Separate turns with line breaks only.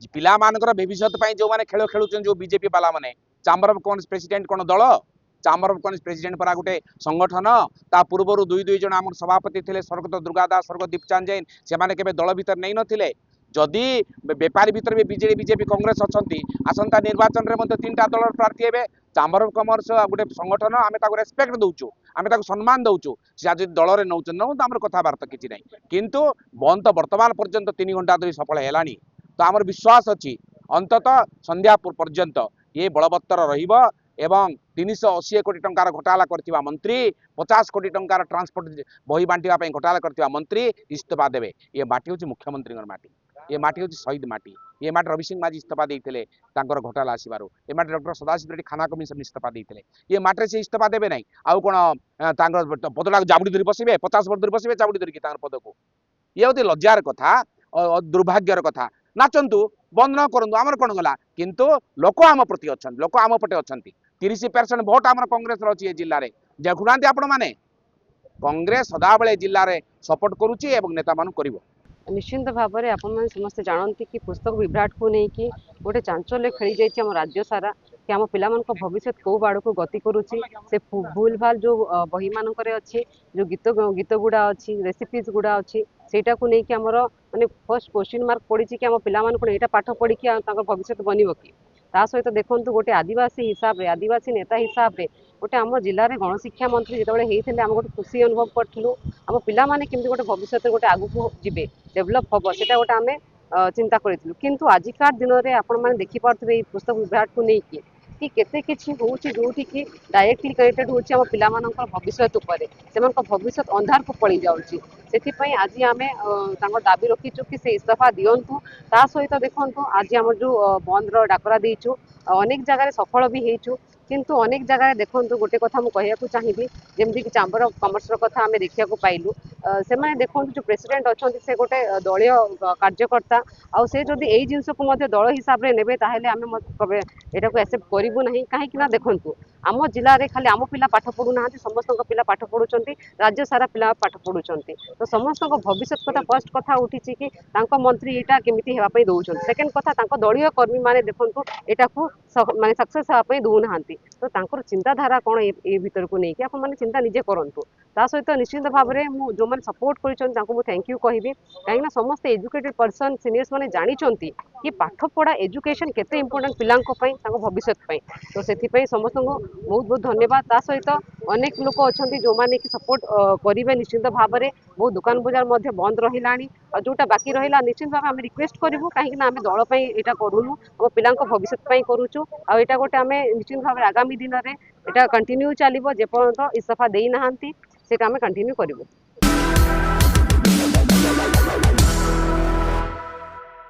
पिला मानकर भविष्य जो मैंने खेल खेलुन जो बीजेपी वाला मैंने चाम्बर ऑफ कॉमर्स प्रेसिडेंट कौन दल चाम्बर ऑफ कॉमर्स प्रेसिडेंट परा गोटे संगठन ता पूर्व दुई दुई जन आम सभापति थे स्वर्गत दुर्गा दास स्वर्गत दीपचांद जैन से केवे दल भीतर नहीं नथिले जदि बेपारी भीतर भी बिजेडी बीजेपी कांग्रेस अच्छा आसंता निर्वाचन में तीन टा दल प्रार्थी हे चाम्बर ऑफ कॉमर्स गोटे संगठन आम रेस्पेक्ट दौचु आम सम्मान दौचु से आज दल में नौ नौ आम कथबार्ता किसी ना किंतु बंद तो बर्तमान पर्यंत 3 घंटा धरी सफल है तो आम विश्वास अच्छी अंततः संध्या पर्यंत ये बलवत्तर रहिबो एवं 380 कोटी टंकार घोटाला करथिबा मंत्री 50 कोटी टंकार ट्रांसपोर्ट बही बांटिबा पई घोटाला करथिबा मंत्री इस्तीफा देवे ये माटी होची मुख्यमंत्री माटी ये माटी होची शहीद माटी ये माटी रवि सिंह माझी इस्तीफा देइथिले तांकर घोटाला आसीबारो ये माटी डॉक्टर सदाशिव रेड्डी खाना कमिशन इस्तीफा देइथिले ये माटी से इस्तीफा देबे नै आउ कोन तांकर पदला जाबुडी धरि बसिबे 50 वर्ष धरि बसिबे जाबुडी धरि तांकर पद को ये होती लज्जार कथा दुर्भाग्यर कथा नाचंतु बंद न करंतु आमर कोन गला किंतु लोक आम प्रति अच्छा लोक आम पटे अच्छा 30% भोट आम कांग्रेस अच्छी जिले में देखुना आपण मैंने कांग्रेस सदाबले जिले में सपोर्ट करुच्ची और नेता मान कर
निश्चिंत भाव में आपण समस्ते जानती कि पुस्तक विभ्राट को लेकिन गोटे चांचल्य खेली जाइए राज्य सारा कि आम पिला भविष्य कौ बाड़ को गति करुच्ची से भूल भाल जो बही मानक अच्छी जो गीत गुड़ा अच्छी रेसिपीज गुड़ा अच्छी सेटा को लेकिन आमर माने फर्स्ट क्वेश्चन मार्क पड़ी कि आम पिला यहाँ पाठ पढ़ी भविष्य बनब कि ता सहित देखो गोटे आदिवासी हिसाब से आदिवासी नेता हिसाब से गोटे आम जिले में गणशिक्षा मंत्री जो होते आम गोटे खुशी अनुभव करूँ आम पाने केमती गोटे भविष्य गोटे आगू जी डेभलप हम से गोटे आम चिंता करूँ किंतु आजिका दिन में आपण मैंने देखिपे पुस्तक विभ्राट को लेकिन कि केते किछि होउछि जोठी कि डायरेक्टली कनेक्टेड होउछि हम पिला मानकर भविष्य उपरे सेमानक भविष्य अंधार को पड़ी जाउछि सेथिपई आज आमे तांको दाबी रखिछु कि से इस्तीफा दियंतु ता सहित देखंतु आज हम जो बंद रो डाकरा देइछु अनेक जगह सफल भी हेइछु किंतु अनेक जगह देखंतु गोटे कथा मु कहिया को चाहिबी जेमति कि चाम्बर ऑफ कॉमर्स रो कथा आमे देखिया को पाइलु से माने देखंतु जो प्रेसिडेंट अछंती से गोटे दलीय कार्यकर्ता आ से जदी एई जिंस को मध्ये दल हिसाब रे नेबे ताहेले आमे कबे एटा को एक्सेप्ट करिवु नाही काहे कि ना देखंतु आम जिले में खाली आम पिला पाठ पढ़ू ना समस्त पिला पाठ पढ़ुंट राज्य सारा पिला पाठ पढ़ुंट तो समस्त भविष्य कथा फर्स्ट कथा उठी कि मंत्री यहाँ केमी होगापी दौरान सेकेंड कथा दलीय कर्मी मैंने देखु यहाँ को माने सक्सेस होगापी दौना तो चिंताधारा कौन ये भीतर को लेकिन आप मैंने चिंता निजे करूँ ता सहित निश्चित भाव में जो मैंने सपोर्ट कर थैंक यू कहबी कहीं समस्त एजुकेटेड पर्सन सीनियर्स मैंने जानते कि पाठ पढ़ा एजुकेशन केते इंपोर्टेंट पिलांक भविष्य तो से समस्त बहुत बहुत धन्यवाद ता सहित अनेक लोक अच्छा जो मैंने कि सपोर्ट करेंगे निश्चित भाव में बहुत दुकान बजार बंद रहा और जोटा बाकी रहा निश्चित भाव में रिक्वेस्ट करूँ कहीं आम दल यहाँ करूँ आम पिला भविष्य करुचु आटा गोटे आम निश्चित भाव में आगामी दिन में यहाँ कंटिन्यू चलो जेपर्यंत इस्तीफा देना से कंटिन्यू करूँ।